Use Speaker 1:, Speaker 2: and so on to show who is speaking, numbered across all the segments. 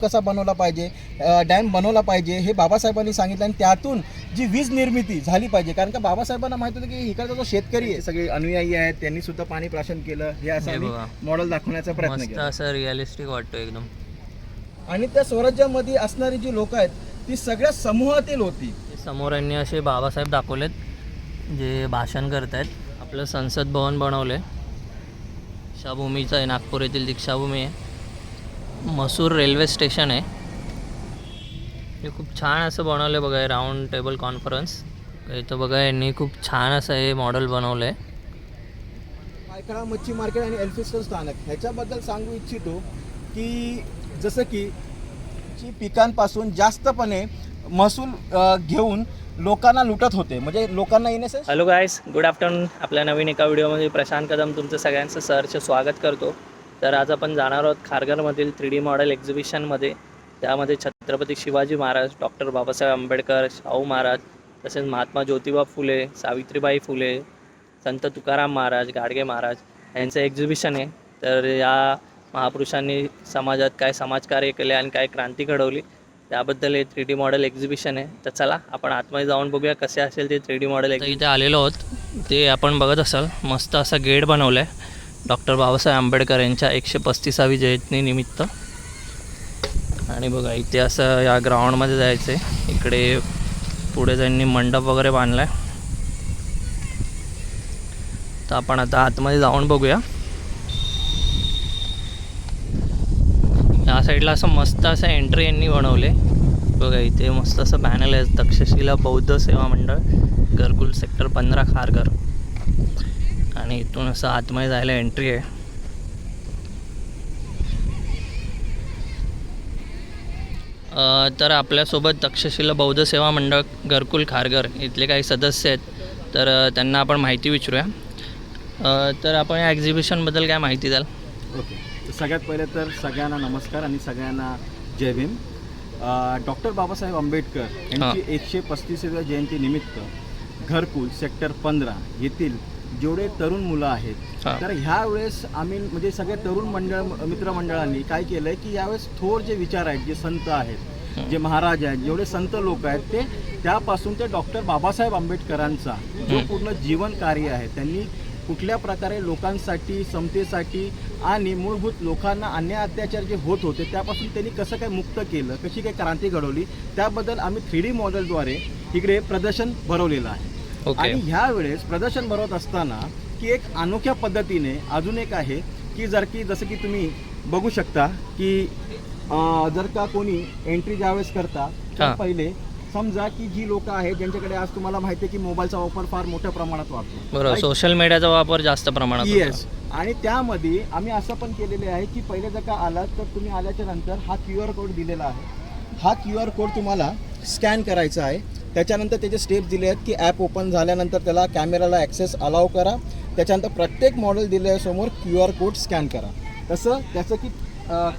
Speaker 1: कसा बनवला पाहिजे, डॅम बनवला पाहिजे हे बाबासाहेबांनी सांगितलं आणि त्यातून जी वीज निर्मिती झाली पाहिजे. कारण का बाबासाहेबांना माहित होतं की इकडचा जो शेतकरी आहे, सगळे अनुयायी आहेत, त्यांनी सुद्धा पाणी प्राशन केलं. हे असं मॉडेल दाखवण्याचा प्रयत्न केला.
Speaker 2: असं रिअलिस्टिक वाटतो एकदम.
Speaker 1: आणि त्या स्वराज्यामध्ये असणारी जी लोक आहेत ती सगळ्या समूहातील होती.
Speaker 2: समोर यांनी असे बाबासाहेब दाखवलेत जे भाषण करत आहेत. आपलं संसद भवन बनवलं आहे, दीक्षाभूमीचं आहे, नागपूर येथील दीक्षाभूमी आहे. मसूर रेल्वे स्टेशन आहे. हे खूप छान असं बनवलं आहे बघा. हे राऊंड टेबल कॉन्फरन्स इथं बघा, यांनी खूप छान असं हे मॉडेल बनवलं आहे.
Speaker 1: पायखळा मच्छी मार्केट आणि एल्फिस्टन स्थानक ह्याच्याबद्दल सांगू इच्छितो की जसं की पिकांपासून जास्तपणे महसूल घेऊन लोकांना लुटत होते, म्हणजे लोकांना येण्यास.
Speaker 2: Hello guys, good afternoon. आपल्या नवीन एका व्हिडिओमध्ये प्रशांत कदम तुमचं सगळ्यांचं सहर्ष स्वागत करतो. तर आज आपण जाणार आहोत खारघरमधील 3D मॉडेल एक्झिबिशनमध्ये. त्यामध्ये छत्रपती शिवाजी महाराज, डॉक्टर बाबासाहेब आंबेडकर, शाहू महाराज, तसेच महात्मा ज्योतिबा फुले, सावित्रीबाई फुले, संत तुकाराम महाराज, गाडगे महाराज यांचं एक्झिबिशन आहे. तर या महापुरुषांनी समाजात काय समाजकार्य केले आणि काय क्रांती घडवली त्याबद्दल हे 3D मॉडेल एक्झिबिशन आहे. तर चला आपण आतमध्ये जाऊन बघूया कसे असेल ते 3D मॉडेल. इथे आलेलो आहोत ते आपण बघत असाल. मस्त असा गेट बनवला आहे डॉक्टर बाबासाहेब आंबेडकर यांच्या 135वी जयंतीनिमित्त. आणि बघा इथे असं या ग्राउंडमध्ये जायचं आहे. इकडे पुढे त्यांनी मंडप वगैरे बांधला आहे. तर आपण आता आतमध्ये जाऊन बघूया. या साईडला असं मस्त असं एंट्री यांनी बनवले बघा. इथे मस्त असं पॅनल आहे, तक्षशिला बौद्ध सेवा मंडळ, घरकुल सेक्टर 15 खारघर. आणि इथून असं आतमध्ये जायला एंट्री आहे. तर आपल्यासोबत तक्षशिला बौद्ध सेवा मंडळ घरकुल खारघर इथले काही सदस्य आहेत, तर त्यांना आपण माहिती विचारूया. तर आपण या एक्झिबिशनबद्दल काय माहिती द्याल?
Speaker 1: ओके, तर सगळ्यात पहिले तर सगळ्यांना नमस्कार आणि सगळ्यांना जय भीम. डॉक्टर बाबासाहेब आंबेडकर यांची 135व्या जयंतीनिमित्त घरकुल सेक्टर 15 येथील जेवढे तरुण मुलं आहेत, तर ह्या वेळेस आम्ही म्हणजे सगळ्या तरुण मित्रमंडळांनी काय केलं आहे की यावेळेस थोर जे विचार आहेत, जे संत आहेत, जे महाराज आहेत, जेवढे संत लोक आहेत, ते त्यापासून ते डॉक्टर बाबासाहेब आंबेडकरांचा जो पूर्ण जीवन कार्य आहे, त्यांनी कुठल्या प्रकारे लोकांसाठी, समतेसाठी आणि मूलभूत लोकांना अन्याय अत्याचार जे होत होते त्यापासून त्यांनी कसं काय मुक्त केलं, कशी काय क्रांती घडवली, त्याबद्दल आम्ही 3D मॉडेलद्वारे इकडे प्रदर्शन भरवलेलं आहे. आणि ह्या वेळेस प्रदर्शन भरवत असताना की एक अनोख्या पद्धतीने अजून एक आहे की जसं की तुम्ही बघू शकता की जर का कोणी एंट्री ज्यावेळेस करता तर पहिले समजा की जी लोक आहेत ज्यांच्याकडे आज तुम्हाला माहिती आहे की मोबाईलचा वापर फार मोठ्या प्रमाणात वापरतो,
Speaker 2: बरोबर, सोशल मीडियाचा वापर जास्त प्रमाणात.
Speaker 1: येस. आणि त्यामध्ये आम्ही असं पण केलेले आहे की पहिले जर का आलात तर तुम्ही आल्याच्या नंतर हा QR कोड दिलेला आहे. हा QR कोड तुम्हाला स्कॅन करायचा आहे. त्याच्यानंतर त्याचे स्टेप्स दिले आहेत की ॲप ओपन झाल्यानंतर त्याला कॅमेराला ॲक्सेस अलाव करा. त्याच्यानंतर प्रत्येक मॉडेल दिल्यासमोर QR कोड स्कॅन करा. तसं त्याचं की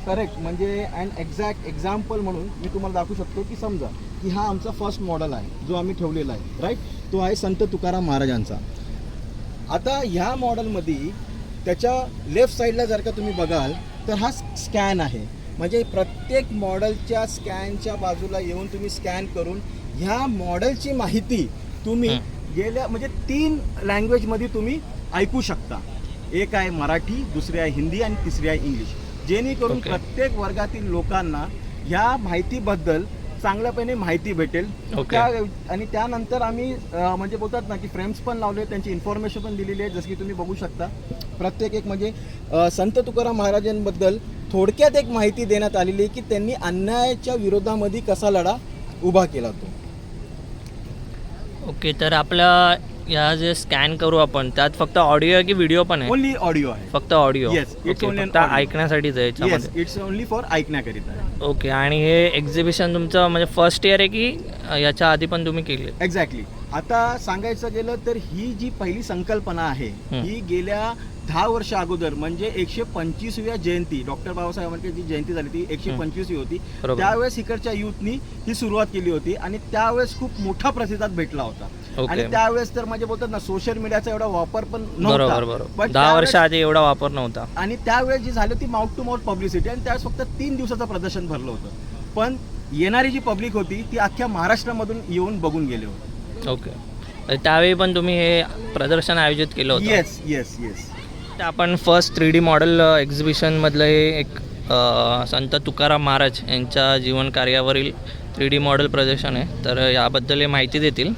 Speaker 1: करेक्ट म्हणजे अँड एक्झॅक्ट एक्झाम्पल म्हणून मी तुम्हाला दाखवू शकतो की समजा की हा आमचा फर्स्ट मॉडेल आहे जो आम्ही ठेवलेला आहे, राईट. तो आहे संत तुकाराम महाराजांचा. आता ह्या मॉडेलमध्ये त्याच्या लेफ्ट साईडला जर का तुम्ही बघाल तर हा स्कॅन आहे. म्हणजे प्रत्येक मॉडेलच्या स्कॅनच्या बाजूला येऊन तुम्ही स्कॅन करून ह्या मॉडेलची माहिती तुम्ही गेल्या म्हणजे 3 लँग्वेजमध्ये तुम्ही ऐकू शकता. एक आहे मराठी, दुसरी आहे हिंदी आणि तिसरी आहे इंग्लिश. जेणेकरून प्रत्येक वर्गातील लोकांना ह्या माहितीबद्दल चांगल्यापणे माहिती भेटेल. आणि त्यानंतर आम्ही म्हणजे बोलतात ना की फ्रेम्स पण लावले, त्यांची इन्फॉर्मेशन पण दिलेली आहे. जसं की तुम्ही बघू शकता प्रत्येक एक म्हणजे संत तुकाराम महाराजांबद्दल थोडक्यात एक माहिती देण्यात आलेली आहे की त्यांनी अन्यायाच्या विरोधामध्ये कसा लढा उभा केला तो.
Speaker 2: ओके, तर आपल्या या जे स्कॅन करू आपण त्यात फक्त ऑडिओ आहे की व्हिडिओ पण आहे?
Speaker 1: ओनली ऑडिओ आहे.
Speaker 2: फक्त ऑडिओ?
Speaker 1: येस, इट्स ओनली
Speaker 2: फक्त ऐकण्यासाठीच आहे याच्यामध्ये?
Speaker 1: इट्स ओनली फॉर ऐकण्याकरिता आहे.
Speaker 2: ओके. आणि हे एक्झिबिशन तुमचं म्हणजे फर्स्ट इयर आहे की याच्या आधी पण तुम्ही केली?
Speaker 1: एक्झॅक्टली. आता सांगायचं गेलं तर ही जी पहिली संकल्पना आहे ही गेल्या 10 वर्ष अगोदर म्हणजे 125व्या जयंती डॉक्टर बाबासाहेब आंबेडकर जी जयंती झाली ती 125वी होती. त्यावेळेस इकडच्या युथनी ही सुरुवात केली होती आणि त्यावेळेस खूप मोठा प्रतिसाद भेटला होता.
Speaker 2: ओके.
Speaker 1: आणि त्यावेळेस तर म्हणजे बोलतात ना सोशल मीडियाचा एवढा वापर पण
Speaker 2: बरोबर
Speaker 1: नव्हता.
Speaker 2: बरोबर
Speaker 1: पण
Speaker 2: 10 वर्ष आधी एवढा वापर नव्हता.
Speaker 1: आणि त्यावेळेस जी झाली ती माउथ टू माउथ पब्लिसिटी आणि त्यावेळेस फक्त 3 दिवसाचं प्रदर्शन भरलं होतं. पण येणारी जी पब्लिक होती ती अख्ख्या महाराष्ट्रामधून येऊन बघून गेले होते.
Speaker 2: ओके. त्यावेळी पण तुम्ही हे प्रदर्शन आयोजित केलं होतं.
Speaker 1: Yes yes yes.
Speaker 2: ते आपण फर्स्ट 3D मॉडेल एक्झिबिशनमधलं हे एक संत तुकाराम महाराज यांच्या जीवन कार्यावरील 3D मॉडेल प्रदर्शन आहे. तर याबद्दल हे माहिती देतील.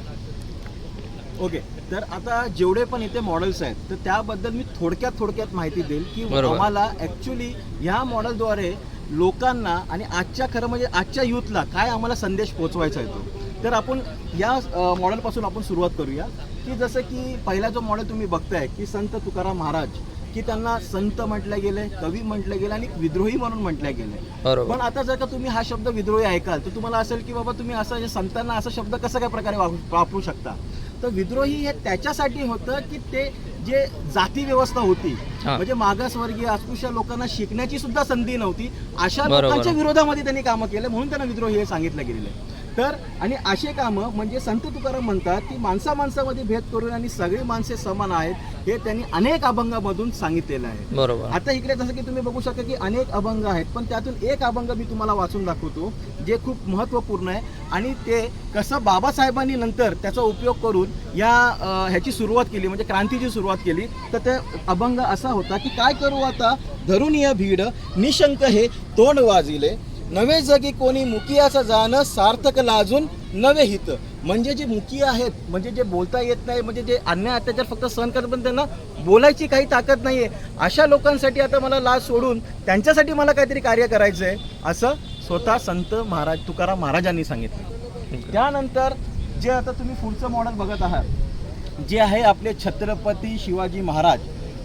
Speaker 1: ओके. तर आता जेवढे पण इथे मॉडेल्स आहेत तर त्याबद्दल मी थोडक्यात माहिती देईल की
Speaker 2: बरोबर.
Speaker 1: आम्हाला ॲक्च्युली ह्या मॉडेलद्वारे लोकांना आणि आजच्या खरं म्हणजे आजच्या यूथला काय आम्हाला संदेश पोहोचवायचा आहे तो. तर आपण या मॉडेलपासून आपण सुरुवात करूया की जसं की पहिला जो मॉडेल तुम्ही बघताय की संत तुकाराम महाराज, की त्यांना संत म्हटलं गेलं, कवी म्हटलं गेलं आणि विद्रोही म्हणून म्हटलं गेलं.
Speaker 2: बरोबर.
Speaker 1: पण आता जर का तुम्ही हा शब्द विद्रोही ऐकाल तर तुम्हाला असेल की बाबा तुम्ही असं संतांना असा शब्द कसा काय प्रकारे वापरू शकता. तर विद्रोही हे त्याच्यासाठी होतं की ते जे जाती व्यवस्था होती
Speaker 2: हा.
Speaker 1: म्हणजे मागासवर्गीय अस्पृश्य लोकांना शिकण्याची सुद्धा संधी नव्हती अशा
Speaker 2: बरोबर.
Speaker 1: लोकांच्या विरोधामध्ये त्यांनी कामं केले म्हणून त्यांना विद्रोही हे सांगितलं गेलेलं आहे. तर आणि असे कामं म्हणजे संत तुकाराम म्हणतात की माणसामध्ये भेद करून आणि सगळी माणसे समान आहेत हे त्यांनी अनेक अभंगामधून सांगितलेलं आहे.
Speaker 2: बरोबर.
Speaker 1: आता इकडे जसं की तुम्ही बघू शकता की अनेक अभंग आहेत पण त्यातून एक अभंग मी तुम्हाला वाचून दाखवतो जे खूप महत्त्वपूर्ण आहे आणि ते कसं बाबासाहेबांनी नंतर त्याचा उपयोग करून ह्याची सुरुवात केली म्हणजे क्रांतीची सुरुवात केली. तर ते अभंग असा होता की काय करू आता धरून या भीड निशंक हे तोंड वाजिले नवे जगी कोणी मुकियाचं जाणं सार्थक लाजून नवे हित. म्हणजे जे मुकिया आहेत म्हणजे जे बोलता येत नाही म्हणजे जे अन्याय अत्याचार फक्त सहन करतात पण त्यांना बोलायची काही ताकद नाही आहे अशा लोकांसाठी आता मला लाज सोडून त्यांच्यासाठी मला काहीतरी कार्य करायचं आहे असं स्वतः संत तुकाराम महाराजांनी सांगितलं. त्यानंतर जे आता तुम्ही पुढचं मॉडेल बघत आहात जे आहे आपले छत्रपती शिवाजी महाराज.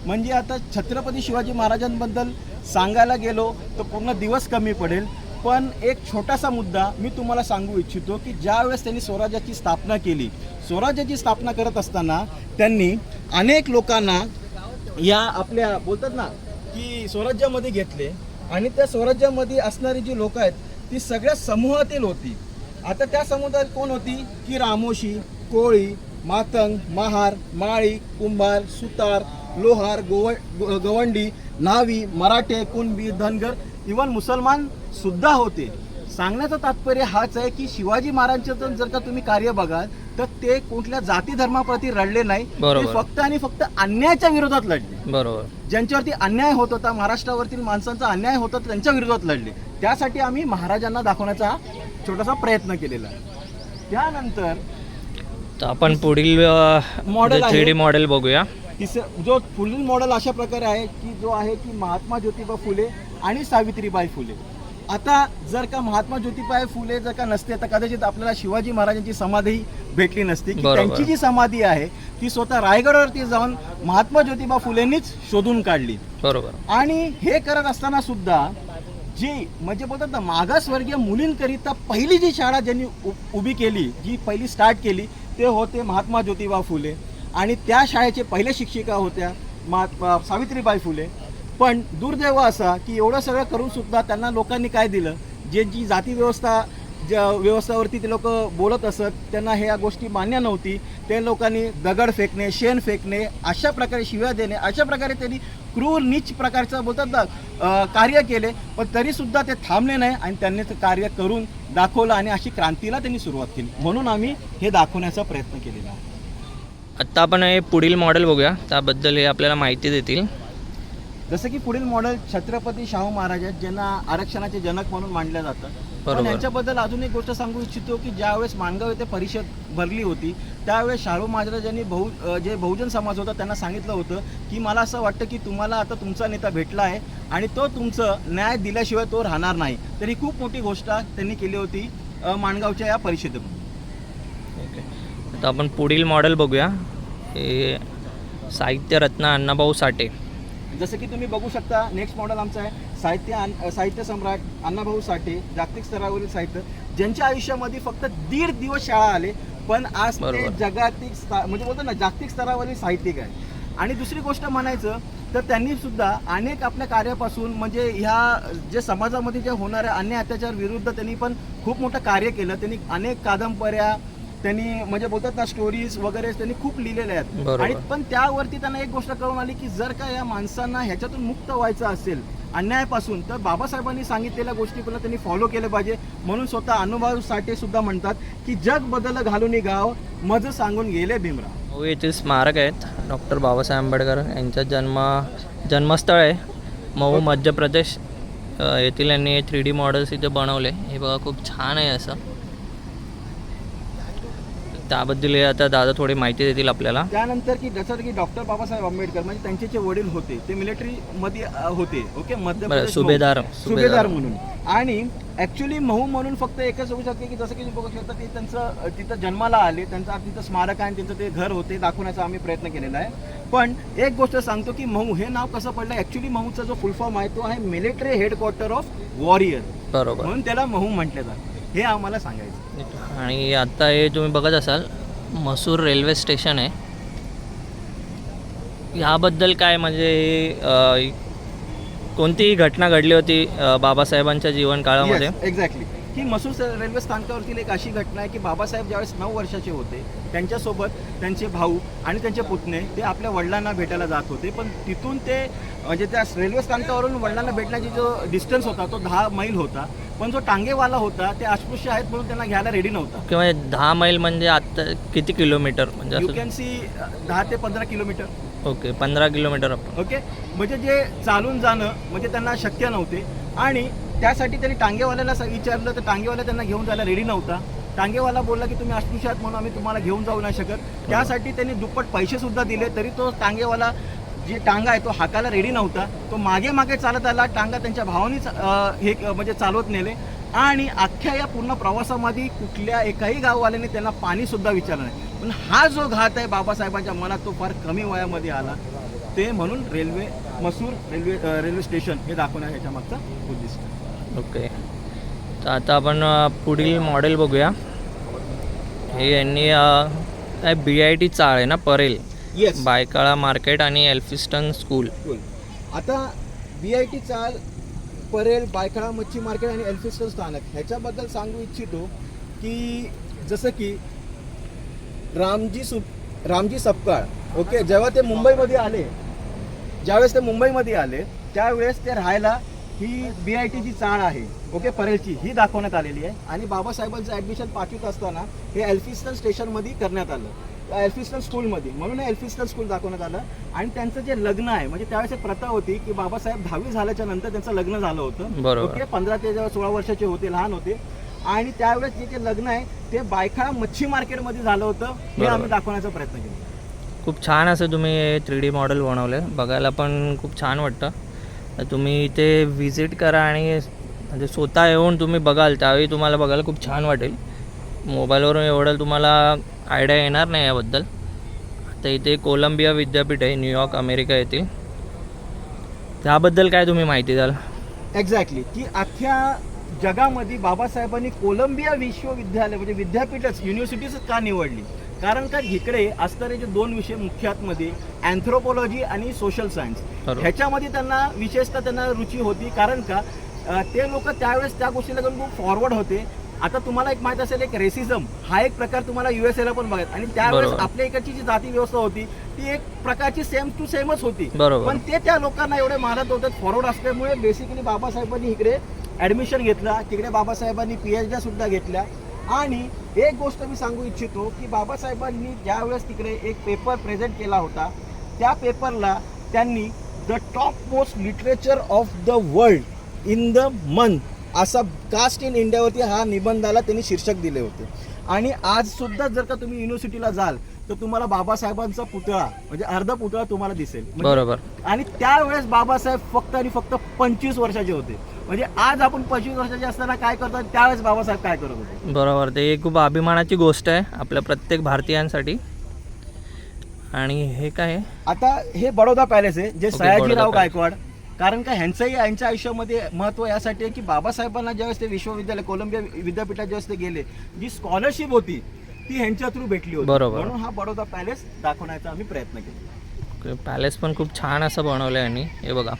Speaker 1: म्हणजे आता छत्रपती शिवाजी महाराजांबद्दल सांगायला गेलो तर पूर्ण दिवस कमी पडेल. पण एक छोटासा मुद्दा मी तुम्हाला सांगू इच्छितो की ज्यावेळेस त्यांनी स्वराज्याची स्थापना केली स्वराज्याची स्थापना करत असताना त्यांनी अनेक लोकांना या आपल्या बोलतात ना की स्वराज्यामध्ये घेतले आणि त्या स्वराज्यामध्ये असणारी जी लोक आहेत ती सगळ्या समूहातील होती. आता त्या समुदायात कोण होती की रामोशी, कोळी, मातंग, महार, माळी, कुंभार, सुतार, लोहार, गवंडी, न्हावी, मराठे, कुणबी, धनगर, इव्हन मुसलमान सुद्धा होते. सांगण्याचं तात्पर्य हाच आहे की शिवाजी महाराजांचं जर का तुम्ही कार्य बघाल तर ते कुठल्या जाती धर्माप्रती लढले नाही. ते फक्त आणि फक्त अन्यायाच्या विरोधात लढले.
Speaker 2: बरोबर.
Speaker 1: ज्यांच्यावरती अन्याय होत होता महाराष्ट्रावरतील माणसांचा अन्याय होता त्यांच्या विरोधात लढले. त्यासाठी आम्ही महाराजांना दाखवण्याचा छोटासा प्रयत्न केलेला आहे. त्यानंतर
Speaker 2: तर आपण पुढील
Speaker 1: मॉडेल
Speaker 2: 3D मॉडेल बघूया.
Speaker 1: जो पुढील मॉडेल अशा प्रकारे आहे की जो आहे की महात्मा ज्योतिबा फुले आणि सावित्रीबाई फुले. आता जर का महात्मा ज्योतिबा फुले जर का नसते तर कदाचित आपल्याला शिवाजी महाराजांची समाधी भेटली नसती की त्यांची जी समाधी आहे ती स्वतः रायगडावरती जाऊन महात्मा ज्योतिबा फुलेंनीच शोधून काढली.
Speaker 2: बरोबर.
Speaker 1: आणि हे करत असताना सुद्धा जी म्हणजे बोलतात ना मागासवर्गीय मुलींकरिता पहिली जी शाळा ज्यांनी उभी केली जी पहिली स्टार्ट केली ते होते महात्मा ज्योतिबा फुले आणि त्या शाळेचे पहिले शिक्षिका होत्या सावित्रीबाई फुले. पण दुर्दैव असा की एवढं सगळं करून सुद्धा त्यांना लोकांनी काय दिलं जी जाती व्यवस्थावरती ते लोक बोलत असत त्यांना ह्या गोष्टी मान्य नव्हती. ते लोकांनी दगड फेकणे, शेण फेकणे, अशा प्रकारे शिव्या देणे, अशा प्रकारे त्यांनी क्रूर नीच प्रकारचं बोलतात ना कार्य केले. पण तरीसुद्धा ते थांबले नाही आणि त्यांनी ते कार्य करून दाखवलं आणि अशी क्रांतीला त्यांनी सुरुवात केली. म्हणून आम्ही हे दाखवण्याचा प्रयत्न केलेला आहे.
Speaker 2: आत्ता आपण हे पुढील मॉडेल बघूया त्याबद्दल हे आपल्याला माहिती देतील.
Speaker 1: जसं की पुढील मॉडेल छत्रपती शाहू महाराज आहेत ज्यांना आरक्षणाचे जनक म्हणून मानलं जातं. पण यांच्याबद्दल अजून एक गोष्ट सांगू इच्छितो की ज्यावेळेस माणगाव येथे परिषद भरली होती त्यावेळेस शाहू महाराजांनी जे बहुजन समाज होता त्यांना सांगितलं होतं की मला असं वाटतं की तुम्हाला आता तुमचा नेता भेटला आहे आणि तो तुमचं न्याय दिल्याशिवाय तो राहणार नाही. तर ही खूप मोठी गोष्ट त्यांनी केली होती माणगावच्या या परिषदेमध्ये.
Speaker 2: ओके. आता आपण पुढील मॉडेल बघूया. हे साहित्यरत्न अण्णाभाऊ साठे.
Speaker 1: जसं की तुम्ही बघू शकता नेक्स्ट मॉडेल आमचं आहे साहित्य सम्राट अण्णाभाऊ साठे. जागतिक स्तरावरील साहित्य ज्यांच्या आयुष्यामध्ये फक्त 1.5 दिवस शाळा आले पण आज ते जागतिक म्हणजे बोलतो ना जागतिक स्तरावरील साहित्यिक आहे. आणि दुसरी गोष्ट म्हणायचं तर त्यांनी सुद्धा अनेक आपल्या कार्यापासून म्हणजे ह्या जे समाजामध्ये जे होणाऱ्या अन्याय अत्याचार विरुद्ध त्यांनी पण खूप मोठं कार्य केलं. त्यांनी अनेक कादंबऱ्या त्यांनी म्हणजे बोलतात ना स्टोरीज वगैरे त्यांनी खूप लिहिलेल्या आहेत.
Speaker 2: बरोबर.
Speaker 1: आणि पण त्यावरती त्यांना एक गोष्ट कळून आली की जर का या माणसांना ह्याच्यातून मुक्त व्हायचं असेल अन्यायापासून, तर बाबासाहेबांनी सांगितलेल्या गोष्टी पुन्हा त्यांनी फॉलो केल्या पाहिजे. म्हणून स्वतः अनुभव साठे सुद्धा म्हणतात की जग बदल घालून गाव मज सांगून गेले भीमराव.
Speaker 2: मऊ येथील स्मारक आहेत डॉक्टर बाबासाहेब आंबेडकर यांचं जन्मस्थळ आहे मऊ मध्य प्रदेश येथील. यांनी 3D मॉडेल्स इथे बनवले. हे बघा खूप छान आहे असं. त्याबद्दल हे आता दादा थोडी माहिती देतील आपल्याला.
Speaker 1: त्यानंतर की जसं की डॉक्टर बाबासाहेब आंबेडकर म्हणजे त्यांचे जे वडील होते ते मिलिटरी मध्ये होते. ओके, मध्य
Speaker 2: बरं,
Speaker 1: प्रदेश
Speaker 2: सुभेदार
Speaker 1: म्हणून. आणि ऍक्च्युली महू म्हणून फक्त एकच होऊ शकते की जसं की बघू शकता ते त्यांचं तिथं जन्माला आले, त्यांचं तिथं स्मारक आहे, त्यांचं ते घर होते दाखवण्याचा आम्ही प्रयत्न केलेला आहे. पण एक गोष्ट सांगतो की महू हे नाव कसं पडलं. ऍक्च्युली महूचा जो फुल फॉर्म आहे तो आहे मिलिटरी हेडक्वार्टर ऑफ वॉरियर,
Speaker 2: बरोबर,
Speaker 1: म्हणून त्याला महू म्हटलं जातं. हे आम्हाला सांगायचं.
Speaker 2: आणि आता हे तुम्ही बघत असाल मसूर रेल्वे स्टेशन आहे. ह्याबद्दल काय म्हणजे कोणतीही घटना घडली होती बाबासाहेबांच्या जीवन काळामध्ये?
Speaker 1: एक्झॅक्टली. ही मसूर रेल्वे स्थानकावरतील एक अशी घटना आहे की बाबासाहेब ज्यावेळेस 9 वर्षाचे होते त्यांच्यासोबत त्यांचे भाऊ आणि त्यांचे पुतणे ते आपल्या वडिलांना भेटायला जात होते. पण तिथून ते म्हणजे त्या रेल्वे स्थानकावरून वडिलांना भेटण्याची जो डिस्टन्स होता तो 10 मैल होता. पण जो टांगेवाला होता ते अस्पृश्य आहेत म्हणून त्यांना घ्यायला रेडी नव्हता.
Speaker 2: किंवा 10 मैल म्हणजे आता किती किलोमीटर म्हणजे?
Speaker 1: यू कॅन सी 10 ते 15 किलोमीटर.
Speaker 2: Okay, 15 kilometre.
Speaker 1: ओके, म्हणजे जे चालून जाणं म्हणजे त्यांना शक्य नव्हते. आणि त्यासाठी त्यांनी टांगेवाल्याला विचारलं तर टांगेवाला त्यांना घेऊन जायला रेडी नव्हता. टांगेवाला बोलला की तुम्ही अस्पृश्य आहात म्हणून आम्ही तुम्हाला घेऊन जाऊ नाही शकत. त्यासाठी त्यांनी दुप्पट पैसे सुद्धा दिले तरी तो टांगेवाला जी टांगा आहे तो हाकायला रेडी नव्हता. तो मागे मागे चालत आला. टांगा त्यांच्या भावानीच हे म्हणजे चालवत नेले. आणि अख्ख्या या पूर्ण प्रवासामध्ये कुठल्या एकाही गाववाल्याने त्यांना पाणी सुद्धा विचारलं नाही. पण हा जो घात आहे बाबासाहेबांच्या मनात तो फार कमी वयामध्ये आला. ते म्हणून मसूर रेल्वे स्टेशन हे दाखवण्याचा ह्याच्या मागचा उद्दिष्ट.
Speaker 2: ओके, तर आता आपण पुढील मॉडेल बघूया. हे यांनी काय BIT चाळ आहे ना, परेल,
Speaker 1: येस,
Speaker 2: बायकाळा मार्केट आणि एल्फिस्टन स्कूल.
Speaker 1: आता BIT चाल, परेल, बायकाळा मच्छी मार्केट आणि एल्फिस्टन स्थानक ह्याच्याबद्दल सांगू इच्छितो की जसं की रामजी सपकाळ, ओके, जेव्हा ते मुंबईमध्ये आले, ज्यावेळेस ते मुंबईमध्ये आले त्यावेळेस ते राहायला ही BIT जी चाळ आहे, ओके, परेलची, ही दाखवण्यात आलेली आहे. आणि बाबासाहेबांचं ॲडमिशन पाठवत असताना हे एल्फिस्टन स्टेशनमध्ये करण्यात आलं, एल्फिस्टन स्कूलमध्ये, म्हणून एल्फिस्टन स्कूल दाखवण्यात आलं. आणि त्यांचं जे लग्न आहे म्हणजे त्यावेळेस एक प्रथा होती की बाबासाहेब 10वी झाल्याच्या नंतर त्यांचं लग्न झालं होतं.
Speaker 2: बरोबर.
Speaker 1: ओके, 15 ते 16 वर्षाचे होते, लहान होते. आणि त्यावेळेस जे लग्न आहे ते बायखाळा मच्छी मार्केटमध्ये झालं होतं. हे आम्ही दाखवण्याचा प्रयत्न केला.
Speaker 2: खूप छान असं तुम्ही 3D मॉडेल बनवले, बघायला पण खूप छान वाटतं. तर तुम्ही इथे व्हिजिट करा आणि म्हणजे स्वतः येऊन तुम्ही बघाल त्यावेळी तुम्हाला बघायला खूप छान वाटेल. मोबाईलवरून एवढं तुम्हाला आयडिया येणार नाही याबद्दल. आता इथे कोलंबिया विद्यापीठ आहे न्यूयॉर्क, अमेरिका येथील. त्याबद्दल काय तुम्ही माहिती द्याल?
Speaker 1: एक्झॅक्टली, की अख्ख्या जगामध्ये बाबासाहेबांनी कोलंबिया विश्वविद्यालय म्हणजे विद्यापीठच, युनिव्हर्सिटीच का निवडली? कारण का इकडे असणारे जे 2 विषय मुख्यातमध्ये अँथ्रोपॉलॉजी आणि सोशल सायन्स, ह्याच्यामध्ये त्यांना विशेषतः त्यांना रुची होती. कारण का ते लोक त्यावेळेस त्या गोष्टीला घेऊन खूप फॉरवर्ड होते. आता तुम्हाला एक माहित असेल, एक रेसिझम हा एक प्रकार तुम्हाला USA पण बघायत. आणि त्यावेळेस आपल्या इकडची जी जाती व्यवस्था होती ती एक प्रकारची सेम टू सेमच होती. पण ते त्या लोकांना एवढे मारत होते फॉरवर्ड असल्यामुळे बेसिकली बाबासाहेबांनी इकडे ॲडमिशन घेतला. तिकडे बाबासाहेबांनी PhD सुद्धा घेतल्या. आणि एक गोष्ट मी सांगू इच्छितो की बाबासाहेबांनी ज्यावेळेस तिकडे एक पेपर प्रेझेंट केला होता त्या पेपरला त्यांनी the top most literature of the world in the month असा कास्ट इन इंडियावरती हा निबंधाला त्यांनी शीर्षक दिले होते. आणि आज सुद्धा जर का तुम्ही युनिव्हर्सिटीला जाल तर तुम्हाला बाबासाहेबांचा पुतळा म्हणजे अर्धा पुतळा तुम्हाला दिसेल.
Speaker 2: बरोबर.
Speaker 1: आणि त्यावेळेस बाबासाहेब फक्त आणि फक्त 25 वर्षाचे होते. म्हणजे आज आपण 25 वर्षाचे असताना काय करतो त्यावेळेस बाबासाहेब काय करत होते.
Speaker 2: बरोबर, ते खूप अभिमानाची गोष्ट आहे आपल्या प्रत्येक भारतीयांसाठी. आणि हे काय आहे?
Speaker 1: आता हे बडोदा पॅलेस आहे जे सयाजीराव गायकवाड, कारण का यांच्या आयुष्यामध्ये महत्त्व यासाठी आहे की बाबासाहेबांना ज्यावेळेस ते विश्वविद्यालय कोलंबिया विद्यापीठात ज्यावेळेस ते गेले, जी स्कॉलरशिप होती ती ह्यांच्या थ्रू भेटली होती.
Speaker 2: बरोबर.
Speaker 1: म्हणून हा बडोदा पॅलेस दाखवण्याचा आम्ही प्रयत्न केला.
Speaker 2: पॅलेस पण खूप छान असं बनवलं यांनी. हे बघा,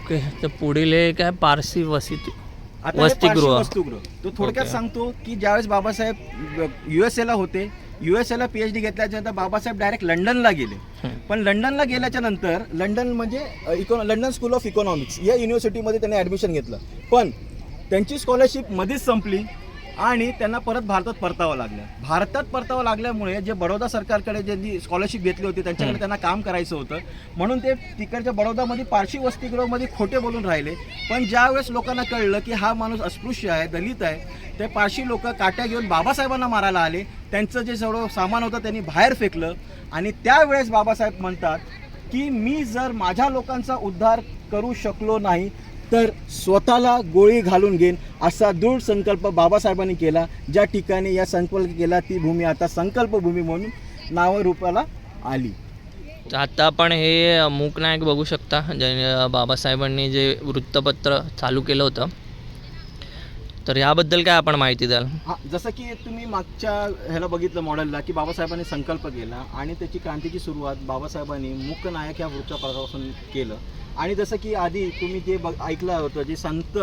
Speaker 2: ओके, तर पुढील हे काय पारसी वसती
Speaker 1: आता हे
Speaker 2: वसतिगृह.
Speaker 1: पारशी वसतिगृह. तो थोडक्यात
Speaker 2: ओके.
Speaker 1: सांगतो की ज्यावेळेस बाबासाहेब USA ला होते, USA ला PhD घेतल्याच्या नंतर बाबासाहेब डायरेक्ट लंडनला गेले. पण लंडनला गेल्याच्या नंतर लंडन म्हणजे लंडन स्कूल ऑफ इकॉनॉमिक्स या युनिव्हर्सिटीमध्ये त्यांनी ॲडमिशन घेतलं. पण त्यांची स्कॉलरशिप मध्येच संपली आणि त्यांना परत भारतात परतावं लागलं. भारतात परतावं लागल्यामुळे जे बडोदा सरकारकडे जी स्कॉलरशिप घेतली होती त्यांच्याकडे त्यांना काम करायचं होतं, म्हणून ते तिकडच्या बडोदामध्ये पारशी वसतिगृहामध्ये खोटे बोलून राहिले. पण ज्यावेळेस लोकांना कळलं की हा माणूस अस्पृश्य आहे, दलित आहे, ते पारशी लोक काट्या घेऊन बाबासाहेबांना मारायला आले. त्यांचं जे सगळं सामान होतं त्यांनी बाहेर फेकलं आणि त्यावेळेस बाबासाहेब म्हणतात की मी जर माझ्या लोकांचा उद्धार करू शकलो नाही तर स्वतःला गोळी घालून घेईन, असा दृढ संकल्प बाबासाहेबांनी केला. ज्या ठिकाणी या संकल्प केला ती भूमी आता संकल्पभूमी म्हणून नावरूपाला आली.
Speaker 2: आता आपण हे मूकनायक बघू शकता, जे बाबासाहेबांनी जे वृत्तपत्र चालू केलं होतं, तर याबद्दल काय आपण माहिती द्याल?
Speaker 1: हा, जसं की तुम्ही मागच्या ह्याला बघितलं मॉडेलला की बाबासाहेबांनी संकल्प केला आणि त्याची क्रांतीची सुरुवात बाबासाहेबांनी मूकनायक ह्या वृत्तपत्रापासून केलं. आणि जसं की आधी तुम्ही जे ऐकलं होतं, जे संत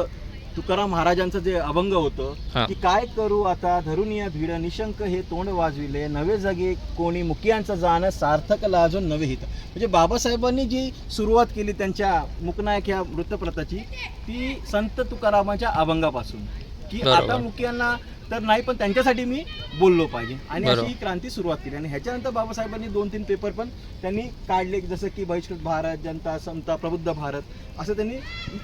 Speaker 1: तुकाराम महाराजांचं जे अभंग होतं की काय करू आता धरून या भीड, निशंक हे तोंड वाजविले, नवे जगे कोणी मुकियांचं जाणं, सार्थक लाजून नवे हित. म्हणजे बाबासाहेबांनी जी सुरुवात केली त्यांच्या मूकनायक ह्या वृत्तपत्राची ती संत तुकारामांच्या अभंगापासून, की आता मुकियांना तर नाही पण त्यांच्यासाठी मी बोललो पाहिजे आणि अशी ही क्रांती सुरुवात केली. आणि ह्याच्यानंतर बाबासाहेबांनी 2-3 पेपर पण त्यांनी काढले, जसं की बहिष्कृत भारत, जनता, समता, प्रबुद्ध भारत, असं त्यांनी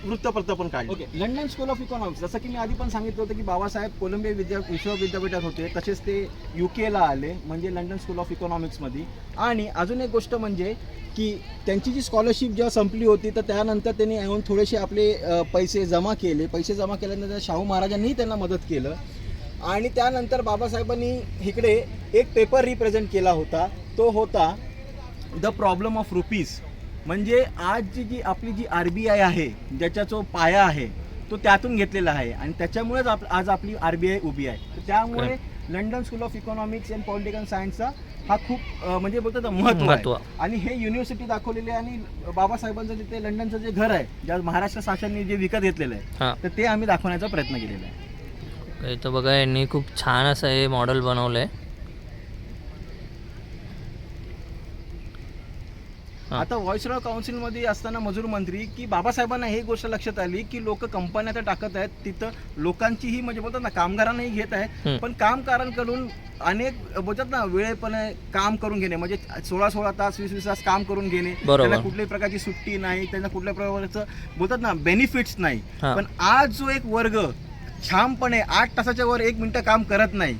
Speaker 1: वृत्तपत्र पण काढले. Okay, London school of economics, जसं की मी आधी पण सांगितलं होतं की बाबासाहेब कोलंबिया विश्वविद्यापीठात होते, तसेच ते UKला आले, म्हणजे लंडन स्कूल ऑफ इकॉनॉमिक्समध्ये. आणि अजून एक गोष्ट म्हणजे की त्यांची जी स्कॉलरशिप जेव्हा संपली होती तर त्यानंतर त्यांनी येऊन थोडेसे आपले पैसे जमा केले. पैसे जमा केल्यानंतर शाहू महाराजांनीही त्यांना मदत केलं. आणि त्यानंतर बाबासाहेबांनी इकडे एक पेपर रिप्रेझेंट केला होता, तो होता द प्रॉब्लेम ऑफ रुपीज. म्हणजे आज जी आपली जी RBI आहे, ज्याचा जो पाया आहे तो त्यातून घेतलेला आहे आणि त्याच्यामुळेच आज आपली RBI उभी आहे. तर त्यामुळे London school of economics and political सायन्सचा हा खूप म्हणजे बोलतात ना महत्त्व आहे. आणि हे युनिव्हर्सिटी दाखवलेली आहे. आणि बाबासाहेबांचं तिथे लंडनचं जे घर आहे, ज्या महाराष्ट्र शासनाने जे विकत घेतलेलं आहे, तर ते आम्ही दाखवण्याचा प्रयत्न केलेला आहे.
Speaker 2: इथं बघा, यांनी खूप छान असं हे मॉडेल बनवलं आहे.
Speaker 1: आता व्हॉइसरॉय काउन्सिलमध्ये असताना मजूर मंत्री की बाबासाहेबांना ही गोष्ट लक्षात आली की लोक कंपन्या तर टाकत आहेत, तिथं लोकांचीही म्हणजे बोलतात ना कामगारांनाही घेत आहेत, पण कामगारांकडून अनेक बोलतात ना वेळेपणे काम करून घेणे, म्हणजे 16 तास 20 तास काम करून घेणे, त्यांना कुठल्याही प्रकारची सुट्टी नाही, त्यांना कुठल्या प्रकारचं बोलतात ना बेनिफिट्स नाही. पण आज जो एक वर्ग छानपणे 8 तासाच्या वर 1 मिनिटं काम करत नाही,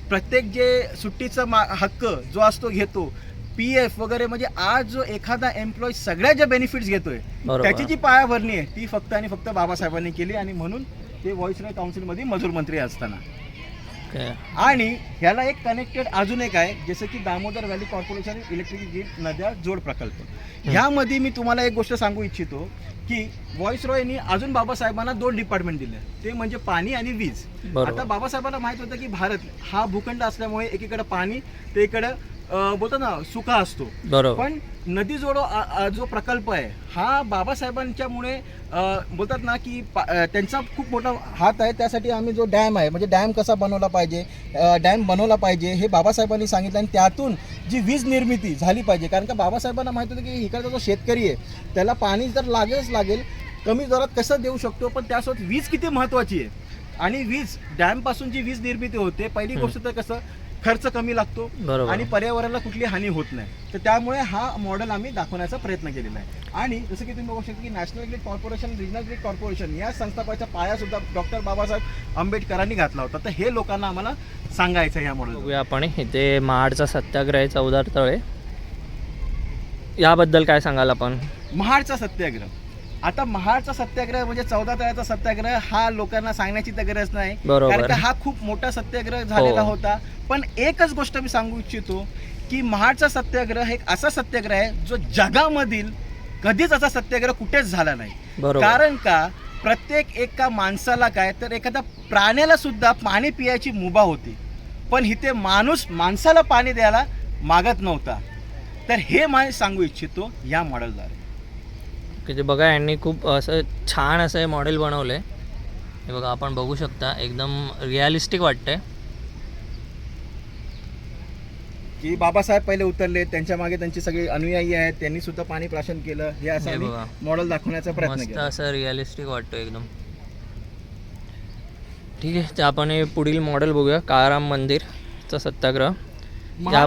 Speaker 1: प्रत्येक जे सुट्टीचा हक्क जो असतो घेतो, PF वगैरे, म्हणजे आज जो एखादा एम्प्लॉई सगळ्या ज्या बेनिफिट्स घेतोय त्याची जी पायाभरणी आहे ती फक्त आणि फक्त बाबासाहेबांनी केली. आणि म्हणून ते व्हॉइसरॉय काउन्सिलमध्ये मजूर मंत्री असताना. आणि ह्याला एक कनेक्टेड अजून एक आहे, जसं की Damodar Valley Corporation electric grid नद्या जोड प्रकल्प. ह्यामध्ये मी तुम्हाला एक गोष्ट सांगू इच्छितो की व्हॉइसरॉयनी अजून बाबासाहेबांना 2 डिपार्टमेंट दिले, ते म्हणजे पाणी आणि वीज. आता बाबासाहेबांना माहित होतं की भारत हा भूखंड असल्यामुळे एकीकडे पाणी तर इकडे बोलतो ना सुका असतो, पण नदी जोडो जो प्रकल्प आहे हा बाबासाहेबांच्यामुळे बोलतात ना की त्यांचा खूप मोठा हात आहे. त्यासाठी आम्ही जो डॅम आहे, म्हणजे डॅम कसा बनवला पाहिजे, डॅम बनवला पाहिजे हे बाबासाहेबांनी सांगितलं. आणि त्यातून जी वीज निर्मिती झाली पाहिजे, कारण का बाबासाहेबांना माहित होतं की इकडचा जो शेतकरी आहे त्याला पाणी तर लागेल, कमी दरात कसं देऊ शकतो, पण त्यासोबत वीज किती महत्त्वाची आहे. आणि वीज डॅमपासून जी वीज निर्मिती होते, पहिली गोष्ट तर कसं खर्च कमी लागतो आणि पर्यावरणाला कुठली हानी होत नाही. तर त्यामुळे हा मॉडेल आम्ही दाखवण्याचा प्रयत्न केलेला आहे. आणि जसं की तुम्ही बघू शकता की national grid corporation, regional grid corporation या संस्थापाचा पाया सुद्धा डॉक्टर बाबासाहेब आंबेडकरांनी घातला होता. तर हे लोकांना आम्हाला सांगायचं आहे या मॉडेल.
Speaker 2: आपण इथे महाडचा सत्याग्रह 14 तळे, याबद्दल काय सांगाल आपण?
Speaker 1: महाडचा सत्याग्रह, आता महाडचा सत्याग्रह म्हणजे 14 तळ्याचा सत्याग्रह हा लोकांना सांगण्याची तर गरज नाही, कारण का हा खूप मोठा सत्याग्रह झालेला होता. पण एकच गोष्ट मी सांगू इच्छितो की महाडचा सत्याग्रह एक असा सत्याग्रह आहे जो जगामधील कधीच असा सत्याग्रह कुठेच झाला नाही. कारण का प्रत्येक एका माणसाला काय तर एखाद्या प्राण्याला सुद्धा पाणी पियाची मुभा होती, पण इथे माणूस माणसाला पाणी द्यायला मागत नव्हता. तर हे मी सांगू इच्छितो या मॉडेलद्वारे.
Speaker 2: की जे बघा यांनी खूप असं छान असं हे मॉडेल बनवलं आहे. हे बघा आपण बघू शकता एकदम रिअलिस्टिक वाटतंय.
Speaker 1: की बाबासाहेब पहिले उतरले, त्यांच्या मागे त्यांची सगळी अनुयायी आहेत, त्यांनी सुद्धा पाणी प्राशन केलं. हे असं
Speaker 2: हे
Speaker 1: आम्ही
Speaker 2: बघा.
Speaker 1: मॉडेल दाखवण्याचा प्रयत्न
Speaker 2: मस्त
Speaker 1: केला.
Speaker 2: असं रिअलिस्टिक वाटतं एकदम. ठीक आहे, तर आपण हे पुढील मॉडेल बघूया. काळाराम मंदिरचा सत्याग्रह.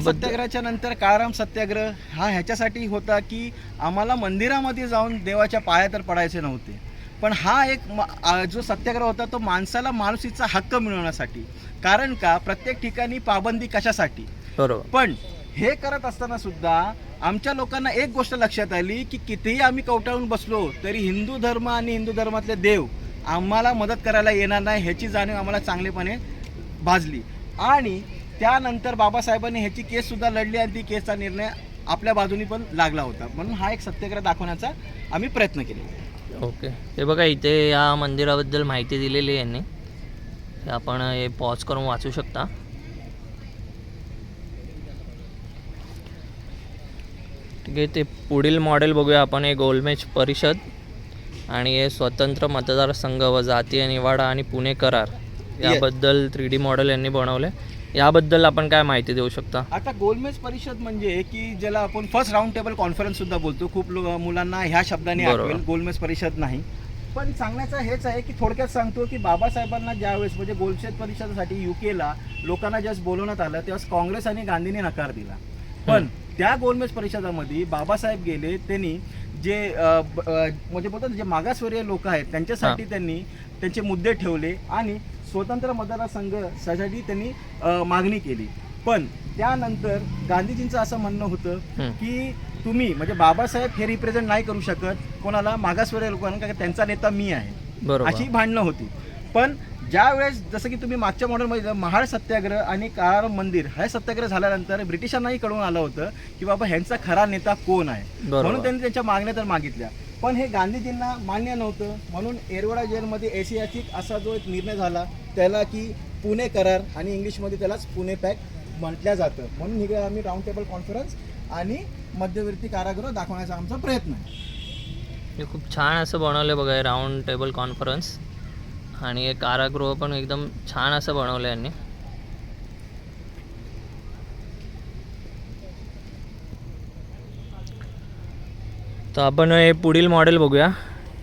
Speaker 1: सत्याग्रहाच्या नंतर काळाराम सत्याग्रह हा ह्याच्यासाठी होता की आम्हाला मंदिरामध्ये जाऊन देवाच्या पाया तर पडायचे नव्हते, पण हा एक जो सत्याग्रह होता तो माणसाला माणुसकीचा हक्क मिळवण्यासाठी. कारण का प्रत्येक ठिकाणी पाबंदी कशासाठी,
Speaker 2: बरोबर.
Speaker 1: पण हे करत असताना सुद्धा आमच्या लोकांना एक गोष्ट लक्षात आली की कितीही आम्ही कवटाळून बसलो तरी हिंदू धर्म आणि हिंदू धर्मातले देव आम्हाला मदत करायला येणार नाही ह्याची जाणीव आम्हाला चांगलेपणे भाजली. आणि त्यानंतर बाबासाहेबांनी ह्याची केससुद्धा लढली आणि ती केसचा निर्णय आपल्या बाजूनी पण लागला होता. म्हणून हा एक सत्याग्रह दाखवण्याचा आम्ही प्रयत्न केला.
Speaker 2: ओके, हे बघा इथे या मंदिराबद्दल माहिती दिलेली आहे यांनी. हे आपण हे पॉज करून वाचू शकता. ठीक आहे, ते पुढील मॉडेल बघूया आपण. हे गोलमेज परिषद आणि हे स्वतंत्र मतदारसंघ व जातीय निवाडा आणि पुणे करार याबद्दल 3D मॉडेल यांनी बनवले. याबद्दल आपण काय माहिती देऊ शकता?
Speaker 1: आता गोलमेज परिषद म्हणजे की ज्याला आपण फर्स्ट राऊंड टेबल कॉन्फरन्स सुद्धा बोलतो. खूप मुलांना ह्या शब्दाने आठवेल, गोलमेज परिषद नाही. पण सांगण्याचं हेच आहे की थोडक्यात सांगतो की बाबासाहेबांना ज्यावेळेस म्हणजे गोलमेज परिषदेसाठी युकेला लोकांना ज्यावेळेस बोलवण्यात आलं त्यावेळेस काँग्रेस आणि गांधींनी नकार दिला. पण त्या गोलमेज परिषदामध्ये बाबासाहेब गेले. त्यांनी जे म्हणजे बोलतात जे मागासवर्गीय लोक आहेत त्यांच्यासाठी त्यांनी त्यांचे मुद्दे ठेवले आणि स्वतंत्र मतदारसंघासाठी त्यांनी मागणी केली. पण त्यानंतर गांधीजींचं असं म्हणणं होतं की तुम्ही म्हणजे बाबासाहेब हे रिप्रेझेंट नाही करू शकत कोणाला, मागासवर्गीय लोकांना, कारण त्यांचा नेता मी आहे, अशी भांडणं होती. पण ज्या वेळेस जसं की तुम्ही मागच्या मॉडेलमध्ये महाड सत्याग्रह आणि काळाराम मंदिर हा सत्याग्रह झाल्यानंतर ब्रिटिशांनाही कळून आलं होतं की बाबा ह्यांचा खरा नेता कोण आहे. म्हणून त्यांनी त्यांच्या मागण्या तर मागितल्या, पण हे गांधीजींना मान्य नव्हतं. म्हणून येरवडा जेलमध्ये ऐतिहासिक असा जो एक निर्णय झाला त्याला की पुणे करार आणि इंग्लिशमध्ये त्यालाच पुणे पॅक्ट म्हटलं जातं. म्हणून हे आम्ही राऊंड टेबल कॉन्फरन्स आणि मध्यवर्ती कारागृह दाखवण्याचा आमचा प्रयत्न आहे.
Speaker 2: हे खूप छान असं बनवलं बघा, राऊंड टेबल कॉन्फरन्स आणि हे कारागृह पण एकदम छान असं बनवलं यांनी. तर आपण हे पुढील मॉडेल बघूया.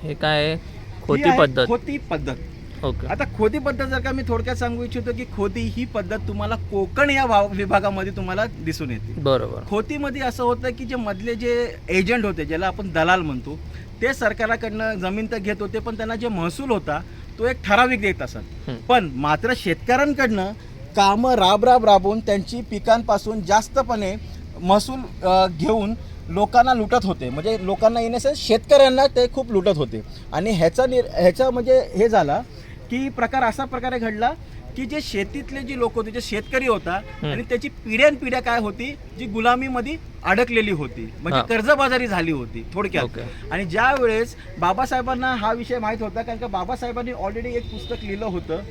Speaker 2: हे काय आहे? खोती पद्धत.
Speaker 1: खोती पद्धत.
Speaker 2: ओके,
Speaker 1: आता खोती पद्धत जर का मी थोडक्यात सांगू इच्छितो की खोती ही पद्धत तुम्हाला कोकण या विभागामध्ये तुम्हाला दिसून येते.
Speaker 2: बरोबर.
Speaker 1: खोतीमध्ये असं होतं की जे मधले जे एजंट होते ज्याला आपण दलाल म्हणतो ते सरकाराकडनं जमीन तर घेत होते, पण त्यांना जे महसूल होता तो एक ठराविक देत असत. पण मात्र शेतकऱ्यांकडनं कामं राबवून त्यांची पिकांपासून जास्तपणे महसूल घेऊन लोकांना लुटत होते. म्हणजे लोकांना येण्यास शेतकऱ्यांना ते खूप लुटत होते. आणि ह्याचा म्हणजे हे झाला की प्रकार असा प्रकारे घडला की जे शेतीतले जी लोक होते, जे शेतकरी होता आणि त्याची पिढ्यानपिढ्या काय होती जी गुलामीमध्ये अडकलेली होती, म्हणजे कर्जबाजारी झाली होती थोडक्यात. आणि ज्या वेळेस बाबासाहेबांना हा विषय माहीत होता, कारण का बाबासाहेबांनी ऑलरेडी एक पुस्तक लिहिलं होतं,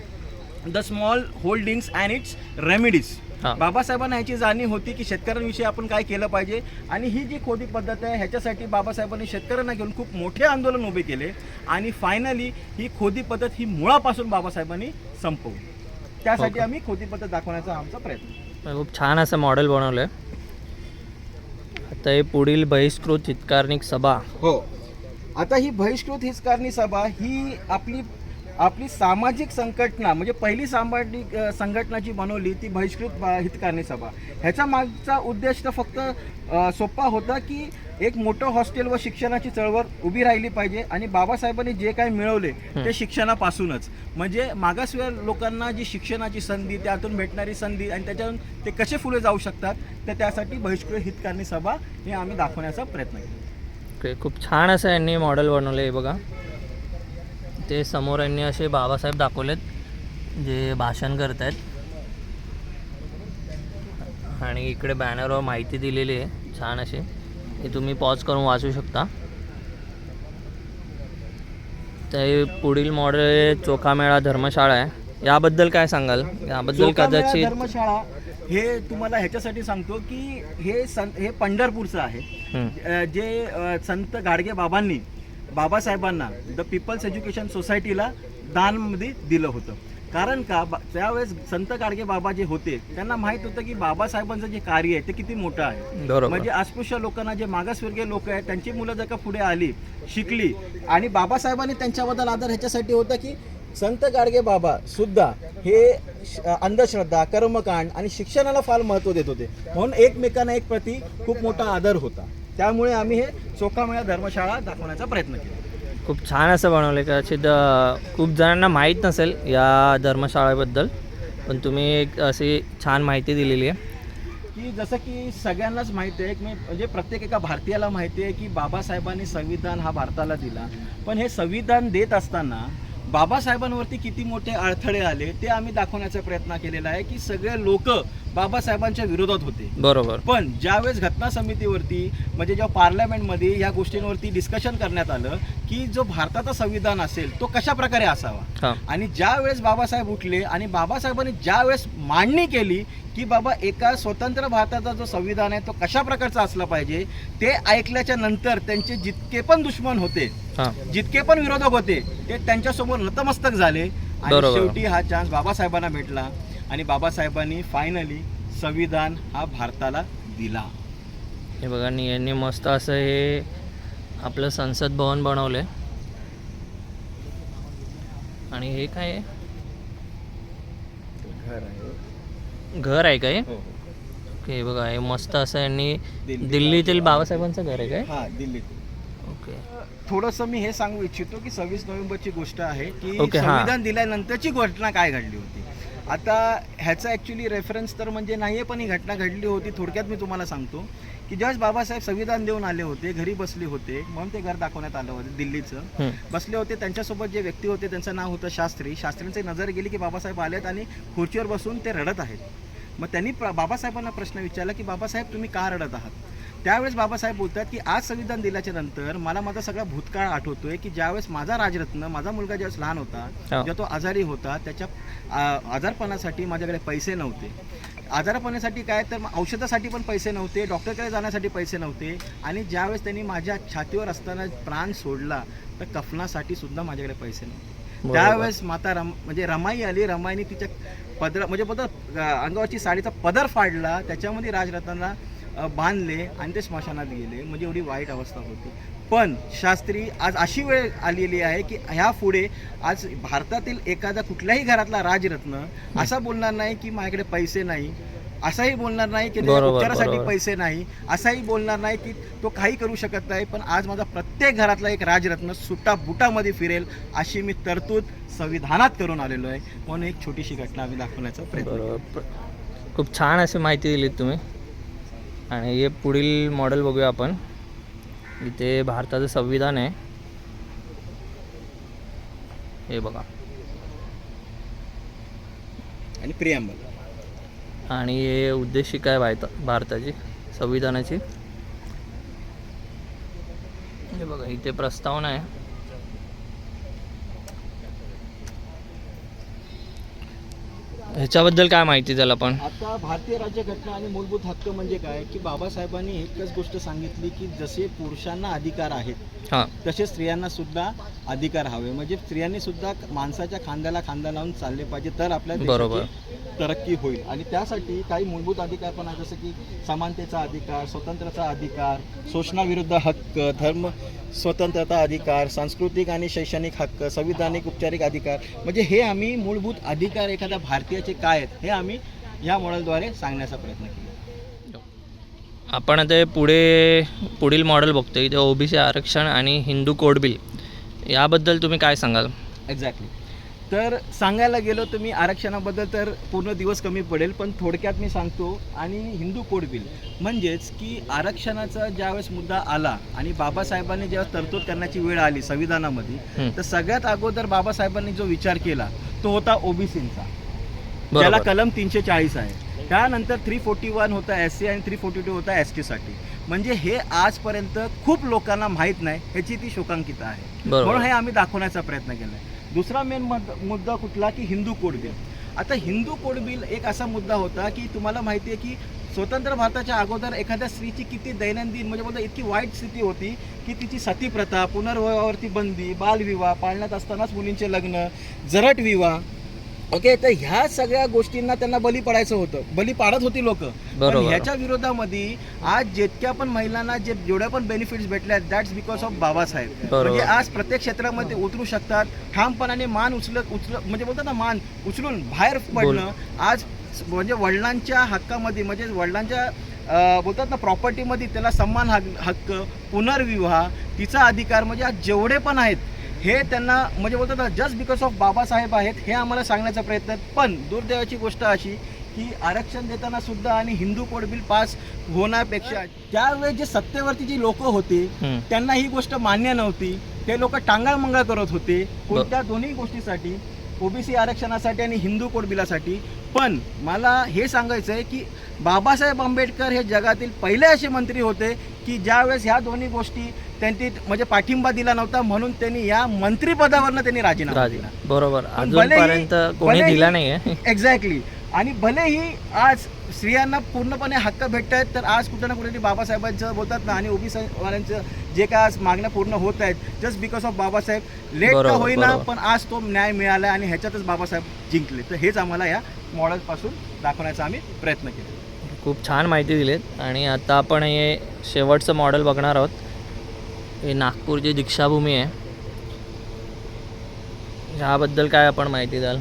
Speaker 1: the small holdings and it's remedies. बाबासाहेबांना ह्याची जाणीव होती की शेतकऱ्यांविषयी आपण काय केलं पाहिजे. आणि ही जी खोती पद्धत आहे ह्याच्यासाठी बाबासाहेबांनी शेतकऱ्यांना घेऊन खूप मोठे आंदोलन उभे केले आणि फायनली ही खोती पद्धत ही मुळापासून बाबासाहेबांनी संपवली. त्यासाठी आम्ही खोती पद्धत दाखवण्याचा आमचा प्रयत्न.
Speaker 2: खूप छान असं मॉडेल बनवलंय. आता हे पुढील बहिष्कृत हितकारणी सभा.
Speaker 1: हो, आता ही बहिष्कृत हितकारणी सभा ही आपली सामाजिक संघटना म्हणजे पहिली सामाजिक संघटना जी बनवली ती बहिष्कृत हितकारणी सभा. ह्याचा मागचा उद्देश तर फक्त सोपा होता की एक मोठं हॉस्टेल व शिक्षणाची चळवळ उभी राहिली पाहिजे आणि बाबासाहेबांनी जे काही मिळवले ते शिक्षणापासूनच, म्हणजे मागासवर्गीय लोकांना जी शिक्षणाची संधी, त्यातून भेटणारी संधी आणि त्याच्यातून ते कसे पुढे जाऊ शकतात, तर त्यासाठी बहिष्कृत हितकारणी सभा हे आम्ही दाखवण्याचा प्रयत्न केला.
Speaker 2: ओके, खूप छान असं यांनी मॉडेल बनवलं आहे बघा. ते समोर यांनी असे बाबासाहेब दाखवलेत जे भाषण करत आहेत आणि इकडे बॅनरवर माहिती दिलेली आहे छान अशी. हे तुम्ही पॉज करून वाचू शकता. ते पुढील मॉडेल चोखामेळा धर्मशाळा आहे. याबद्दल काय सांगाल? याबद्दल कदाचित
Speaker 1: धर्मशाळा हे तुम्हाला ह्याच्यासाठी सांगतो की हे पंढरपूरचं आहे. जे संत गाडगे बाबांनी बाबासाहेबांना द पीपल्स एज्युकेशन सोसायटीला दानमध्ये दिलं होतं. कारण का त्यावेळेस संत गाडगे बाबा जे होते त्यांना माहीत होतं की बाबासाहेबांचं जे कार्य आहे ते किती मोठं आहे.
Speaker 2: बरोबर.
Speaker 1: म्हणजे अस्पृश्य लोकांना, जे मागासवर्गीय लोक आहेत, त्यांची मुलं जर का पुढे आली, शिकली, आणि बाबासाहेबांनी त्यांच्याबद्दल आदर ह्याच्यासाठी होता की संत गाडगे बाबा सुद्धा हे अंधश्रद्धा, कर्मकांड आणि शिक्षणाला फार महत्त्व देत होते. म्हणून एकमेकांना एक प्रति खूप मोठा आदर होता. त्यामुळे आम्ही हे चोखामेळा धर्मशाळा दाखवण्याचा प्रयत्न केला.
Speaker 2: खूप छान असं बनवलं. कदाचित खूप जणांना माहीत नसेल या धर्मशाळेबद्दल, पण तुम्ही एक अशी छान माहिती दिलेली आहे
Speaker 1: की जसं की सगळ्यांनाच माहिती आहे की म्हणजे प्रत्येक एका भारतीयाला माहिती आहे की बाबासाहेबांनी संविधान हा भारताला दिला. पण हे संविधान देत असताना बाबासाहेबांवरती किती मोठे अडथळे आले ते आम्ही दाखवण्याचा प्रयत्न केलेला आहे की सगळे लोक बाबासाहेबांच्या विरोधात होते.
Speaker 2: बरोबर.
Speaker 1: पण ज्यावेळेस घटना समितीवरती, म्हणजे जेव्हा पार्लमेंटमध्ये ह्या गोष्टींवरती डिस्कशन करण्यात आलं की जो भारताचा संविधान असेल तो कशा प्रकारे असावा, आणि ज्यावेळेस बाबासाहेब उठले आणि बाबासाहेबांनी ज्यावेळेस मांडणी केली की बाबा एका स्वतंत्र भारताचा जो संविधान आहे तो कशा प्रकारचा असला पाहिजे, ते ऐकल्याच्या नंतर त्यांचे जितके पण दुश्मन होते, जितके पण विरोधक होते, ते त्यांच्यासमोर नतमस्तक झाले. आणि शेवटी हा चान्स बाबासाहेबांना भेटला आणि बाबासाहेबांनी फायनली संविधान हा भारताला दिला.
Speaker 2: हे बघा, यांनी मस्त असं हे आपलं संसद भवन बनवलंय. आणि हे काय आहे? घर आहे काय? ओके, बघा हे मस्त असं यांनी दिल्लीतील बाबासाहेबांचं घर आहे काय?
Speaker 1: हा, दिल्लीत.
Speaker 2: ओके.
Speaker 1: थोडंसं मी हे सांगू इच्छितो की 26 नोव्हेंबरची गोष्ट आहे की
Speaker 2: ओके, हां.
Speaker 1: संविधान दिल्यानंतरची घटना काय घडली होती. आता ह्याचा ॲक्च्युली रेफरन्स तर म्हणजे नाही आहे, पण ही घटना घडली होती. थोडक्यात मी तुम्हाला सांगतो की ज्यावेळेस बाबासाहेब संविधान देऊन आले होते, घरी बसले होते, म्हणून ते घर दाखवण्यात आलं होतं दिल्लीचं. बसले होते, त्यांच्यासोबत जे व्यक्ती होते त्यांचं नाव होतं शास्त्री. शास्त्रींची नजर गेली की बाबासाहेब आलेत आणि खुर्चीवर बसून ते रडत आहेत. मग त्यांनी बाबासाहेबांना प्रश्न विचारला की बाबासाहेब तुम्ही का रडत आहात. त्यावेळेस बाबासाहेब बोलतात की आज संविधान दिल्याच्या नंतर मला माझा सगळा भूतकाळ आठवतोय की ज्यावेळेस माझा राजरत्न, माझा मुलगा ज्यावेळेस लहान होता, जेव्हा तो आजारी होता, त्याच्या आजारपणासाठी माझ्याकडे पैसे नव्हते. आजारपणासाठी काय तर औषधासाठी पण पैसे नव्हते, डॉक्टरकडे जाण्यासाठी पैसे नव्हते. आणि ज्यावेळेस त्यांनी माझ्या छातीवर असताना प्राण सोडला तर कफनासाठी सुद्धा माझ्याकडे पैसे नव्हते. त्यावेळेस माता म्हणजे रमाई आली. रमाईने तिच्या अंगावरची साडीचा पदर फाडला, त्याच्यामध्ये राजरत्नाला बांधले आणि ते स्मशानात गेले. म्हणजे एवढी वाईट अवस्था होती. पण शास्त्री, आज अशी वेळ आलेली आहे की ह्या पुढे आज भारतातील एखादा कुठल्याही घरातला राजरत्न असा बोलणार नाही की माझ्याकडे पैसे नाही, असाही बोलणार नाही की उपचारासाठी पैसे नाही, असाही बोलणार नाही की तो काही करू शकत नाही. पण आज माझा प्रत्येक घरातला एक राजरत्न सुट्टा बुटामध्ये फिरेल अशी मी तरतूद संविधानात करून आलेलो आहे. म्हणून एक छोटीशी घटना आम्ही दाखवण्याचा प्रयत्न.
Speaker 2: खूप छान अशी माहिती दिली तुम्ही. आणि हे पुढील मॉडेल बघूया आपण. इथे भारताचं संविधान आहे, हे बघा,
Speaker 1: आणि प्रियांबल,
Speaker 2: आणि हे उद्देशिका आहे भारताची संविधानाची. हे बघा, इथे प्रस्तावना आहे. ह्याच्याबद्दल काय माहिती द्याल आपण?
Speaker 1: आता भारतीय राज्यघटना आणि मूलभूत हक्क म्हणजे काय की बाबासाहेबांनी एकच गोष्ट सांगितली की जसे पुरुषांना अधिकार आहेत तसे स्त्रियांना सुद्धा अधिकार हवे. म्हणजे स्त्रियांनी सुद्धा माणसाच्या खांद्याला खांदा लावून चालले पाहिजे, तर आपल्या देशाची तरक्की होईल. आणि त्यासाठी काही मूलभूत अधिकार पण आहेत, जसं की समानतेचा अधिकार, स्वतंत्रता अधिकार, शोषणाविरुद्ध हक्क, धर्म स्वतंत्रता अधिकार, सांस्कृतिक आणि शैक्षणिक हक्क, संविधानिक उपचारिक अधिकार. म्हणजे हे आम्ही मूलभूत अधिकार एखाद्या भारतीयाचे काय आहेत हे आम्ही या मॉडेलद्वारे सांगण्याचा प्रयत्न केला.
Speaker 2: आपण आता पुढील मॉडेल बघतो. इथे ओबीसी आरक्षण आणि हिंदू कोड बिल, याबद्दल तुम्ही काय सांगाल?
Speaker 1: एक्झॅक्टली. तर सांगायला गेलो तर मी आरक्षणाबद्दल तर पूर्ण दिवस कमी पडेल, पण थोडक्यात मी सांगतो. आणि हिंदू कोड बिल म्हणजेच की आरक्षणाचा ज्यावेळेस मुद्दा आला आणि बाबासाहेबांनी जेव्हा तरतूद करण्याची वेळ आली संविधानामध्ये, तर सगळ्यात अगोदर बाबासाहेबांनी जो विचार केला तो होता ओबीसींचा, ज्याला कलम 340 आहे. त्यानंतर 341 होता SC आणि 342 होता ST साठी. म्हणजे हे आजपर्यंत खूप लोकांना माहीत नाही, ह्याची ती शोकांकिता आहे. म्हणून हे आम्ही दाखवण्याचा प्रयत्न केला आहे. दुसरा मेन मुद्दा कुठला की हिंदू कोड बिल. आता हिंदू कोड बिल एक असा मुद्दा होता की तुम्हाला माहिती आहे की स्वतंत्र भारताच्या अगोदर एखाद्या स्त्रीची किती दैनंदिन म्हणजे बोलतो इतकी वाईट स्थिती होती की तिची सतीप्रथा, पुनर्विवाहावरती बंदी, बालविवाह, पाळण्यात असतानाच मुलींचे लग्न, जरट विवाह. ओके, तर ह्या सगळ्या गोष्टींना त्यांना बली पडायचं होतं, बली पाडत होती लोक. पण ह्याच्या विरोधामध्ये आज जितक्या पण महिलांना जेवढ्या पण बेनिफिट्स भेटल्या दॅट्स बिकॉज ऑफ बाबासाहेब. म्हणजे आज प्रत्येक क्षेत्रामध्ये उतरू शकतात ठामपणाने, मान उचल म्हणजे बोलतात ना, मान उचलून बाहेर पडणं. आज म्हणजे वडिलांच्या हक्कामध्ये म्हणजे वडिलांच्या बोलतात ना प्रॉपर्टीमध्ये त्याला सन्मान हक्क, पुनर्विवाह, तिचा अधिकार, म्हणजे आज जेवढे पण आहेत हे त्यांना म्हणजे बोलतात ना जस्ट बिकॉज ऑफ बाबासाहेब आहेत हे आम्हाला सांगण्याचा प्रयत्न. पण दुर्दैवाची गोष्ट अशी की आरक्षण देताना सुद्धा आणि हिंदू कोड बिल पास होण्यापेक्षा त्यावेळेस जे सत्तेवरती जी लोक होते त्यांना ही गोष्ट मान्य नव्हती. ते लोक टांगाळमंगाळ करत होते कोणत्या दोन्ही गोष्टीसाठी, ओबीसी आरक्षणासाठी आणि हिंदू कोड बिलासाठी. पण मला हे सांगायचं आहे की बाबासाहेब आंबेडकर हे जगातील पहिले असे मंत्री होते की ज्यावेळेस ह्या दोन्ही गोष्टी त्यांनी म्हणजे पाठिंबा दिला नव्हता, म्हणून त्यांनी या मंत्रिपदावरनं त्यांनी राजीनामा दिला.
Speaker 2: बरोबर, अजूनपर्यंत कोणी दिला नाहीये.
Speaker 1: एक्झॅक्टली. आणि भलेही आज स्त्रियांना पूर्णपणे हक्क भेटत आहेत, तर आज कुठे ना कुठेतरी बाबासाहेबांचं बोलतात ना आणि ओबीसीवाल्यांचं जे काय आज मागण्या पूर्ण होत आहेत just because of Babasaheb. Late का होईना पण आज तो न्याय मिळाला आणि ह्याच्यातच बाबासाहेब जिंकले. तर हेच आम्हाला या मॉडेलपासून दाखवण्याचा आम्ही प्रयत्न केला.
Speaker 2: खूप छान माहिती दिलीत. आणि आता आपण हे शेवटचं मॉडेल बघणार आहोत. हे नागपूरची दीक्षाभूमी आहे, ह्याबद्दल काय आपण माहिती द्याल?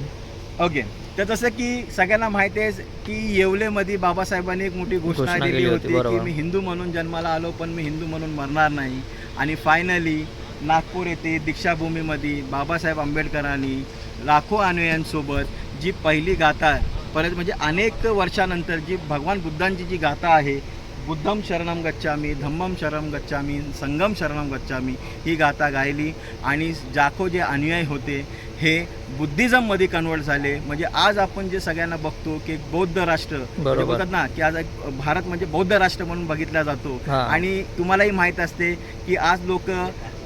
Speaker 1: ओके, तर जसं की सगळ्यांना माहिती आहे की येवलेमध्ये बाबासाहेबांनी एक मोठी घोषणा दिली होती की मी हिंदू म्हणून जन्माला आलो पण मी हिंदू म्हणून मरणार नाही. आणि फायनली नागपूर येथे दीक्षाभूमीमध्ये बाबासाहेब आंबेडकरांनी लाखो अनुयायांसोबत जी पहिली गाथा परत म्हणजे अनेक वर्षानंतर जी भगवान बुद्धांची जी गाथा आहे, बुद्धम शरणम गच्छामी, धम्मम शरणम गच्छामी, संगम शरणम गच्छामी, ही गाथा गायली. आणि जाखो जे अनुयायी होते हे बुद्धिझममध्ये कन्वर्ट झाले. म्हणजे आज आपण जे सगळ्यांना बघतो की बौद्ध राष्ट्र म्हणजे बोलतात ना की आज भारत म्हणजे बौद्ध राष्ट्र म्हणून बघितला जातो. आणि तुम्हालाही माहीत असते की आज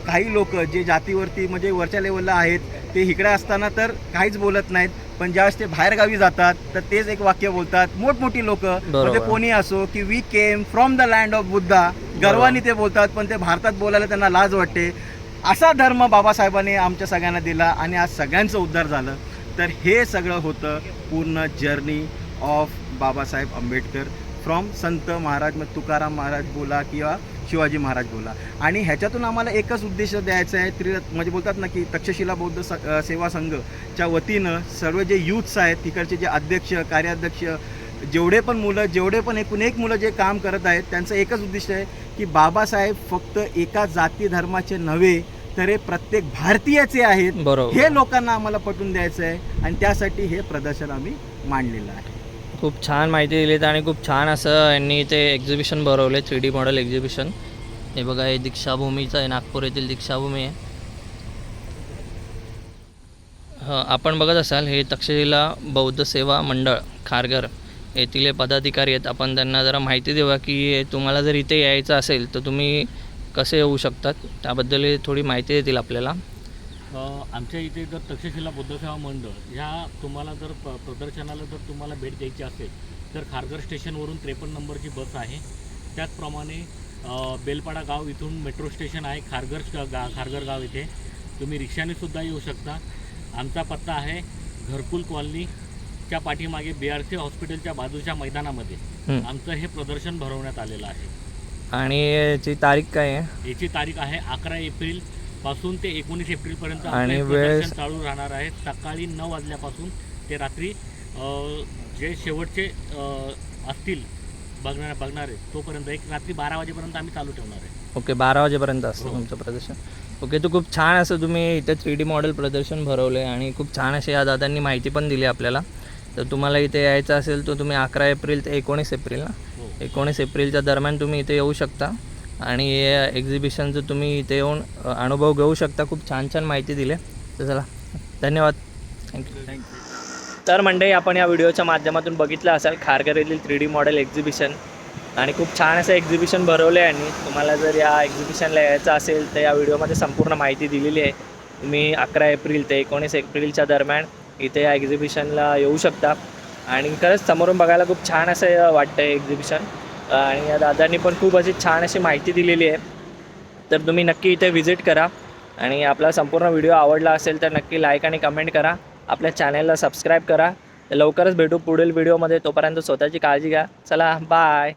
Speaker 1: काही लोक जे जातीवरती म्हणजे वरच्या लेवलला आहेत ते इकडे असताना तर काहीच बोलत नाहीत, पण ज्यावेळेस ते बाहेरगावी जातात तर तेच एक वाक्य बोलतात. मोठमोठी लोक म्हणजे कोणी असो की we came from the land of Buddha, गर्वाने ते बोलतात, पण ते भारतात बोलायला त्यांना लाज वाटते. असा धर्म बाबासाहेबांनी आमच्या सगळ्यांना दिला आणि आज सगळ्यांचं उद्धार झालं. तर हे सगळं होतं पूर्ण journey of Babasaheb Ambedkar from संत महाराज, मग तुकाराम महाराज बोला किंवा शिवाजी महाराज बोला. आणि ह्याच्यातून आम्हाला एकच उद्देश द्यायचा आहे, म्हणजे बोलतात ना की तक्षशिला बौद्ध सेवा संघच्या वतीनं सर्व जे यूथ्स आहेत तिकडचे जे अध्यक्ष, कार्याध्यक्ष, जेवढे पण मुलं, जेवढे पण एकूण एक मुलं जे काम करत आहेत त्यांचं एकच उद्दिष्ट आहे की बाबासाहेब फक्त एका जाती धर्माचे नव्हे तर हे प्रत्येक भारतीयाचे आहेत. हे लोकांना आम्हाला पटवून द्यायचं आहे आणि त्यासाठी हे प्रदर्शन आम्ही मांडलेलं आहे.
Speaker 2: खूप छान माहिती दिलीत आणि खूप छान असं यांनी इथे एक्झिबिशन भरवले, 3D मॉडेल एक्झिबिशन. हे बघा, हे दीक्षाभूमीचं आहे, नागपूर येथील दीक्षाभूमी आहे. आपण बघत असाल हे तक्षशिला बौद्ध सेवा मंडळ खारघर येथील पदाधिकारी आहेत. आपण त्यांना जरा माहिती देऊया की तुम्हाला जर इथे यायचं असेल तर तुम्ही कसे येऊ शकतात, त्याबद्दल थोडी माहिती देतील आपल्याला.
Speaker 3: आमच्या इथे जर तक्षशिला बौद्ध सेवा मंडळ ह्या तुम्हाला जर प्रदर्शनाला जर तुम्हाला भेट द्यायची असेल तर खारघर स्टेशनवरून 53 नंबरची बस आहे. त्याचप्रमाणे बेलपाडा गाव इथून मेट्रो स्टेशन आहे खारघर गाव इथे तुम्ही रिक्षाने सुद्धा येऊ शकता. आमचा पत्ता आहे घरकुल कॉलनीच्या पाठीमागे BRC हॉस्पिटलच्या बाजूच्या मैदानामध्ये आमचं हे प्रदर्शन भरवण्यात आलेलं आहे.
Speaker 2: आणि याची तारीख काय आहे?
Speaker 3: याची तारीख आहे 11 एप्रिल पासून ते 19 एप्रिलपर्यंत
Speaker 2: आणि
Speaker 3: प्रदर्शन चालू राहणार आहे. सकाळी 9 वाजल्यापासून ते रात्री जे शेवटचे असतील बघणारे तोपर्यंत एक रात्री 12 वाजेपर्यंत आम्ही चालू ठेवणार आहे.
Speaker 2: ओके, 12 वाजेपर्यंत असतं तुमचं प्रदर्शन. ओके, तर खूप छान असं तुम्ही इथे 3D मॉडेल प्रदर्शन भरवलं आहे आणि खूप छान अशी या दादांनी माहिती पण दिली आपल्याला. तर तुम्हाला इथे यायचं असेल तर तुम्ही 11 एप्रिल ते 19 एप्रिल ना 19 एप्रिलच्या दरम्यान तुम्ही इथे येऊ शकता आणि एक्झिबिशनचं तुम्ही इथे येऊन अनुभव घेऊ शकता. खूप छान छान माहिती दिली. तर चला, धन्यवाद, थँक्यू. तर मंडळी, आपण या व्हिडिओच्या माध्यमातून बघितलं असेल खारघर येथील 3D मॉडेल एक्झिबिशन आणि खूप छान असं एक्झिबिशन भरवलं आहे. आणि तुम्हाला जर या एक्झिबिशनला यायचं असेल तर या व्हिडिओमध्ये संपूर्ण माहिती दिलेली आहे. तुम्ही 11 एप्रिल ते 19 एप्रिलच्या दरम्यान इथे या एक्झिबिशनला येऊ शकता. आणि खरंच समोरून बघायला खूप छान असं वाटतं आहे एक्झिबिशन आणि या दादांनी पण खूप अशी छान अशी माहिती दिलेली आहे. तर तुम्ही नक्की इथे व्हिजिट करा आणि आपला संपूर्ण व्हिडिओ आवडला असेल तर नक्की लाईक आणि कमेंट करा. आपल्या चॅनलला सबस्क्राईब करा. लवकरच भेटू पुढील व्हिडिओमध्ये. तोपर्यंत स्वतःची काळजी घ्या. चला बाय.